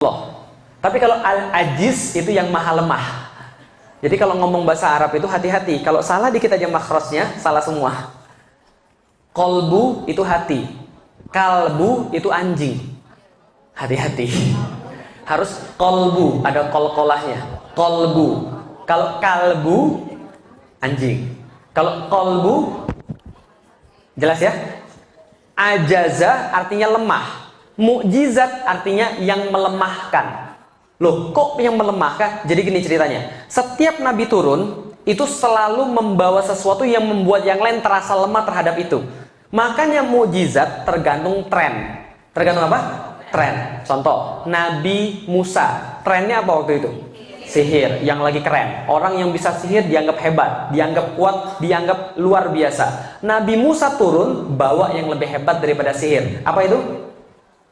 Allah. Tapi kalau al-ajiz itu yang maha lemah. Jadi kalau ngomong bahasa Arab itu hati-hati. Kalau salah dikit aja makhrajnya, salah semua. Kolbu itu hati. Kalbu itu anjing. Hati-hati. Harus kolbu, ada kol-kolahnya. Kolbu. Kalau kalbu, anjing. Kalau kolbu, jelas ya? Ajaza artinya lemah. Mukjizat artinya yang melemahkan. Loh, kok yang melemahkan? Jadi gini ceritanya. Setiap nabi turun, itu selalu membawa sesuatu yang membuat yang lain terasa lemah terhadap itu. Makanya mukjizat tergantung tren. Tergantung apa? Tren. Contoh, Nabi Musa. Trennya apa waktu itu? Sihir, yang lagi keren. Orang yang bisa sihir dianggap hebat, dianggap kuat, dianggap luar biasa. Nabi Musa turun, bawa yang lebih hebat daripada sihir. Apa itu?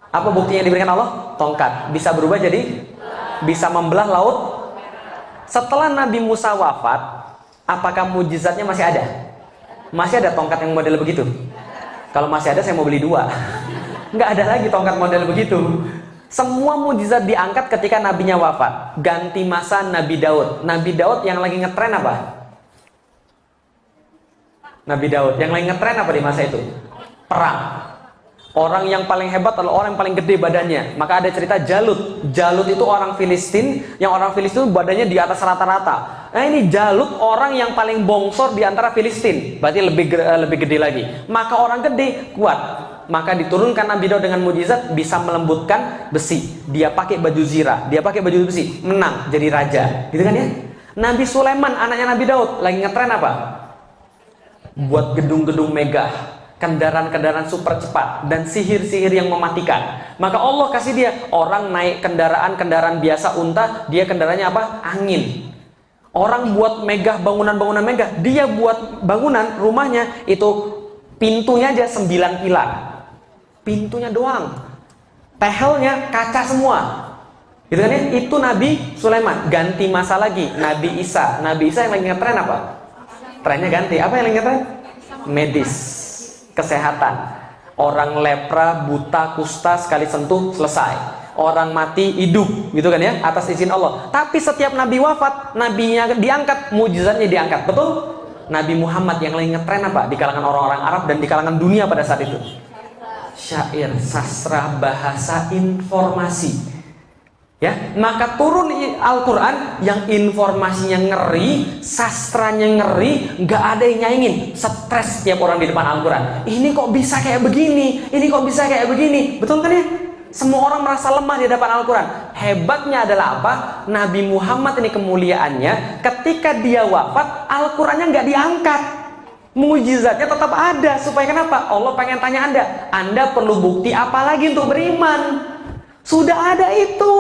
Apa bukti yang diberikan Allah? Tongkat. Bisa berubah jadi? Bisa membelah laut. Setelah Nabi Musa wafat, apakah mujizatnya masih ada? Masih ada tongkat yang model begitu? Kalau masih ada, saya mau beli 2. Nggak ada lagi tongkat model begitu. Semua mujizat diangkat ketika nabinya wafat. Ganti masa Nabi Daud. Nabi Daud yang lagi ngetren apa? Nabi Daud yang lagi ngetren apa di masa itu? Perang. Orang yang paling hebat adalah orang yang paling gede badannya. Maka ada cerita Jalut. Jalut itu orang Filistin, yang orang Filistin badannya di atas rata-rata. Nah ini Jalut orang yang paling bongsor di antara Filistin. Berarti lebih gede lagi. Maka orang gede kuat. Maka diturunkan Nabi Daud dengan mujizat, bisa melembutkan besi. Dia pakai baju zirah, dia pakai baju besi, menang jadi raja. Gitu kan ya? Nabi Sulaiman anaknya Nabi Daud lagi ngetren apa? Buat gedung-gedung megah, kendaraan-kendaraan super cepat, dan sihir-sihir yang mematikan. Maka Allah kasih dia orang naik kendaraan biasa unta, dia kendaraannya apa? Angin. Orang buat megah, bangunan-bangunan megah, dia buat bangunan rumahnya itu pintunya aja 9 pilar. Pintunya doang. Tehelnya kaca semua. Gitu kan ya? Itu Nabi Sulaiman. Ganti masa lagi, Nabi Isa. Nabi Isa yang lagi ngetren apa? Trennya ganti. Apa yang lagi ngetren? Medis. Kesehatan. Orang lepra, buta, kusta sekali sentuh selesai. Orang mati hidup, gitu kan ya, atas izin Allah. Tapi setiap nabi wafat, nabinya diangkat, mujizatnya diangkat. Betul? Nabi Muhammad yang lagi ngetren apa di kalangan orang-orang Arab dan di kalangan dunia pada saat itu? Syair, sastra, bahasa, informasi. Ya, maka turun Al-Quran yang informasinya ngeri, sastranya ngeri, nggak ada yang nyaingin. Stres setiap orang di depan Al-Quran. Ini kok bisa kayak begini? Ini kok bisa kayak begini? Betul kan ya? Semua orang merasa lemah di depan Al-Quran. Hebatnya adalah apa? Nabi Muhammad ini kemuliaannya, ketika dia wafat, Al-Qurannya nggak diangkat. Mujizatnya tetap ada. Supaya kenapa? Allah pengen tanya Anda perlu bukti apa lagi untuk beriman? Sudah ada itu.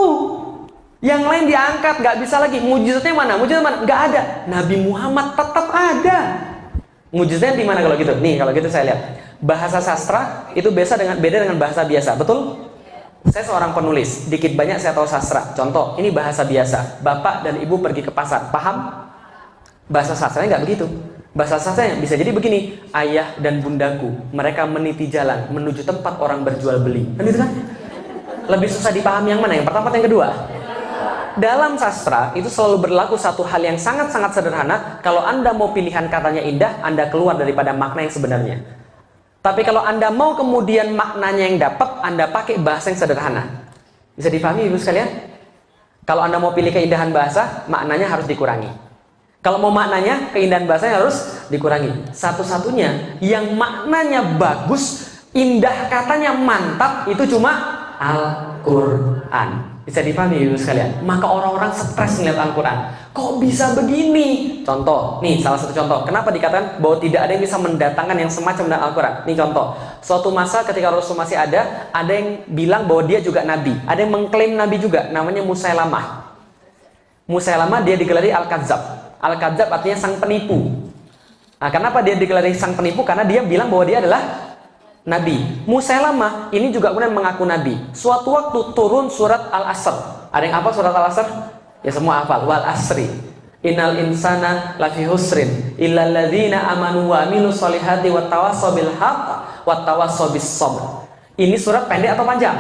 Yang lain diangkat, nggak bisa lagi. Mujizatnya mana? Mujizat mana? Nggak ada. Nabi Muhammad tetap ada. Mujizatnya di mana kalau gitu? Nih, kalau gitu saya lihat. Bahasa sastra itu beda dengan bahasa biasa. Betul? Saya seorang penulis. Dikit banyak saya tahu sastra. Contoh, ini bahasa biasa. Bapak dan ibu pergi ke pasar. Paham? Bahasa sastranya nggak begitu. Bahasa sastranya bisa jadi begini. Ayah dan bundaku, mereka meniti jalan menuju tempat orang berjual beli. Kan gitu kan? Lebih susah dipahami yang mana? Yang pertama atau yang kedua? Dalam sastra itu selalu berlaku satu hal yang sangat-sangat sederhana. Kalau Anda mau pilihan katanya indah, Anda keluar daripada makna yang sebenarnya. Tapi kalau Anda mau kemudian maknanya yang dapat, Anda pakai bahasa yang sederhana. Bisa dipahami Ibu sekalian? Kalau Anda mau pilih keindahan bahasa, maknanya harus dikurangi. Kalau mau maknanya, keindahan bahasanya harus dikurangi. Satu-satunya yang maknanya bagus, indah katanya mantap, itu cuma Al-Quran. Bisa dipahami Ibu sekalian? Maka orang-orang stres melihat Al-Quran. Kok bisa begini? Contoh, nih salah satu contoh. Kenapa dikatakan bahwa tidak ada yang bisa mendatangkan yang semacam dengan Al-Quran? Nih contoh. Suatu masa ketika Rasul masih ada yang bilang bahwa dia juga Nabi. Ada yang mengklaim Nabi juga. Namanya Musailamah. Musailamah dia digelari Al-Kadzab. Al-Kadzab artinya sang penipu. Nah, kenapa dia digelari sang penipu? Karena dia bilang bahwa dia adalah Nabi. Musailamah ini juga kemudian mengaku Nabi. Suatu waktu turun surat Al-Asr. Ada yang hafal surat Al-Asr? Ya semua hafal. Wal asri. Innal insana lafi husrin illal ladzina amanu wa amilus solihati wattawassaw bil haqq wattawassaw bis sabr. Ini surat pendek atau panjang?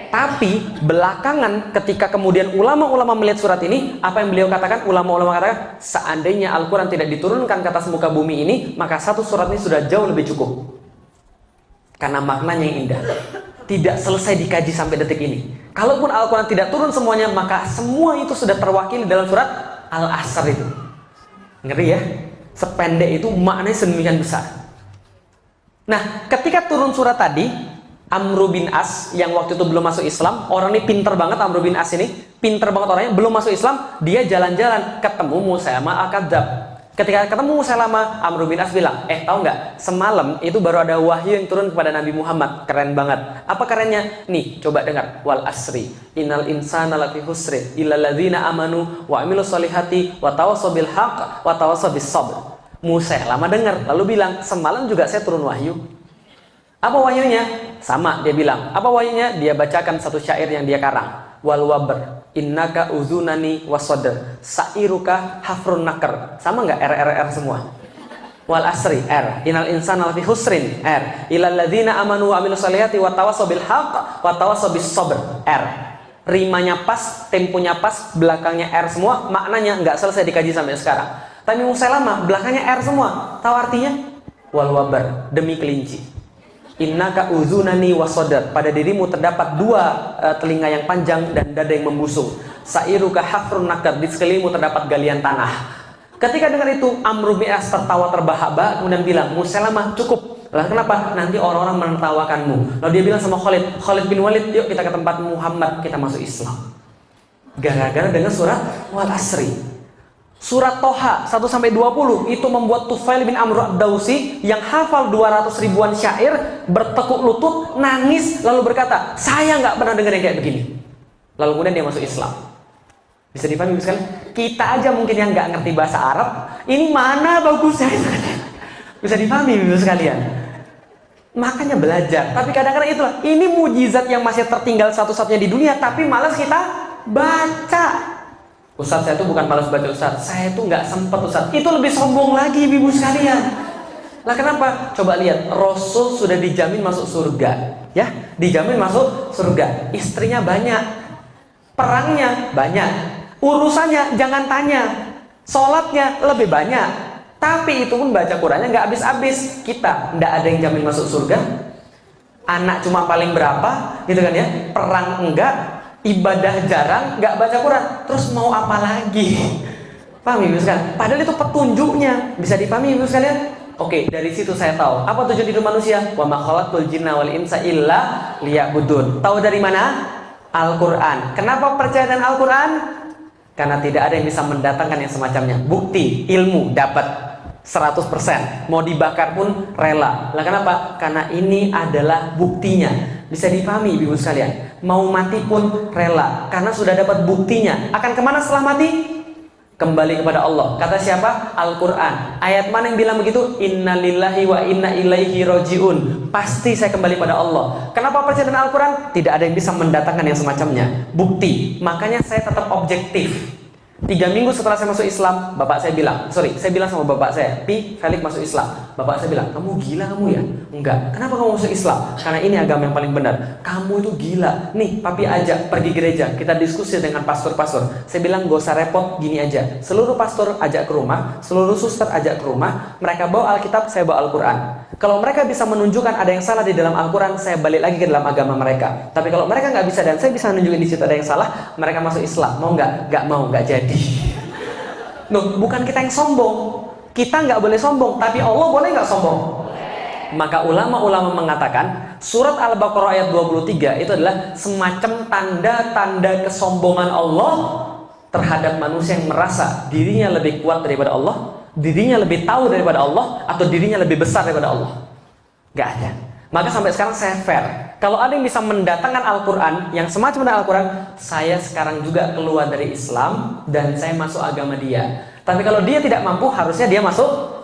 Tapi belakangan ketika kemudian ulama-ulama melihat surat ini, apa yang beliau katakan? Ulama-ulama katakan, seandainya Al-Quran tidak diturunkan ke atas muka bumi ini, maka satu surat ini sudah jauh lebih cukup. Karena maknanya yang indah. Tidak selesai dikaji sampai detik ini. Kalaupun Al-Quran tidak turun semuanya, maka semua itu sudah terwakili dalam surat Al-Asr itu. Ngeri ya? Sependek itu maknanya sedemikian besar. Nah, ketika turun surat tadi, Amr bin As yang waktu itu belum masuk Islam, orang ini pinter banget. Amr bin As ini pinter banget orangnya, belum masuk Islam, dia jalan-jalan ketemu Musailamah Al-Kadzdzab. Ketika ketemu Musailamah, Amr bin As bilang, tahu nggak, semalam itu baru ada wahyu yang turun kepada Nabi Muhammad. Keren banget. Apa kerennya? Nih, coba dengar. Wal asri innal insana lafi husri illal ladzina amanu wa amilus solihati wa tawassaw bil haqq wa tawassaw bis sabr. Musailamah dengar lalu bilang, semalam juga saya turun wahyu. Apa wahyunya? Sama, dia bilang. Apa wahyunya? Dia bacakan satu syair yang dia karang. Wal wabr innaka uzunani wasodr sa'iruka hafrun nakar. Sama nggak? R semua. Wal asri R innal insana lafi husrin R ilal ladzina amanu wa amilus solihati wa tawassaw bil haqq wa tawassaw bis sabr R. Rimanya pas, temponya pas, belakangnya R semua, maknanya nggak selesai dikaji sampai sekarang. Tapi Musailamah belakangnya R semua. Tahu artinya? Wal wabr, demi kelinci. Innaka uzunani wasodar, pada dirimu terdapat dua telinga yang panjang dan dada yang membusung. Sa'iruka hafrun nakar, di sekelilingmu terdapat galian tanah. Ketika dengar itu, Amr bin As tertawa terbahak-bahak kemudian bilang, Musailamah cukup. Lah kenapa? Nanti orang-orang menertawakanmu. Lalu dia bilang sama Khalid bin Walid, yuk kita ke tempat Muhammad, kita masuk Islam. Gara-gara dengan surat Wal Asri. Surat Toha 1-20 itu membuat Tufail bin Amr ad-Dausi yang hafal 200 ribuan syair bertekuk lutut, nangis, lalu berkata, saya nggak pernah dengar yang kayak begini. Lalu kemudian dia masuk Islam. Bisa dipahami sekali? Kita aja mungkin yang nggak ngerti bahasa Arab, ini mana bagusnya? Bisa dipahami sekalian? Makanya belajar. Tapi kadang-kadang itulah, ini mujizat yang masih tertinggal satu-satunya di dunia, tapi malas kita baca. Ustaz, saya tuh bukan malas baca Ustaz, saya tuh nggak sempet Ustaz. Itu lebih sombong lagi ibu sekalian. Lah kenapa? Coba lihat, Rasul sudah dijamin masuk surga, ya, dijamin masuk surga. Istrinya banyak, perangnya banyak, urusannya jangan tanya, sholatnya lebih banyak. Tapi itu pun baca Qurannya nggak habis-habis. Kita nggak ada yang jamin masuk surga. Anak cuma paling berapa, gitu kan ya? Perang enggak. Ibadah jarang, nggak baca Quran, terus mau apa lagi? Paham ibu sekalian? Padahal itu petunjuknya, bisa dipahami ibu sekalian? Oke, dari situ saya tahu apa tujuan hidup manusia. Wa ma khalaqtul jinna wal insa illa liya'budun. Tahu dari mana? Al-Quran. Kenapa percaya dengan Al-Quran? Karena tidak ada yang bisa mendatangkan yang semacamnya. Bukti, ilmu dapat 100%, mau dibakar pun rela. Lah kenapa? Karena ini adalah buktinya. Bisa dipahami ibu sekalian, mau mati pun rela karena sudah dapat buktinya. Akan kemana setelah mati? Kembali kepada Allah. Kata siapa? Al-Quran. Ayat mana yang bilang begitu? Innalillahi wa inna ilaihi roji'un. Pasti saya kembali pada Allah. Kenapa percaya dengan Al-Quran? Tidak ada yang bisa mendatangkan yang semacamnya. Bukti. Makanya saya tetap objektif. 3 minggu setelah saya masuk Islam, bapak saya bilang, saya bilang sama bapak saya, Felix masuk Islam. Bapak saya bilang, kamu gila kamu ya? Enggak. Kenapa kamu masuk Islam? Karena ini agama yang paling benar. Kamu itu gila. Nih, papi ajak pergi gereja, kita diskusi dengan pastor-pastor. Saya bilang, gak usah repot, gini aja. Seluruh pastor ajak ke rumah, seluruh suster ajak ke rumah. Mereka bawa Alkitab, saya bawa Al-Quran. Kalau mereka bisa menunjukkan ada yang salah di dalam Al-Quran, saya balik lagi ke dalam agama mereka. Tapi kalau mereka nggak bisa dan saya bisa menunjukkan di situ ada yang salah, mereka masuk Islam. Mau nggak? Nggak mau, nggak jadi. Nuh, bukan kita yang sombong. Kita nggak boleh sombong, tapi Allah boleh nggak sombong? Maka ulama-ulama mengatakan surat Al-Baqarah ayat 23 itu adalah semacam tanda-tanda kesombongan Allah terhadap manusia yang merasa dirinya lebih kuat daripada Allah, dirinya lebih tahu daripada Allah, atau dirinya lebih besar daripada Allah. Gak ada. Maka sampai sekarang saya fair. Kalau ada yang bisa mendatangkan Al-Quran yang semacam dengan Al-Quran, saya sekarang juga keluar dari Islam dan saya masuk agama dia. Tapi kalau dia tidak mampu, harusnya dia masuk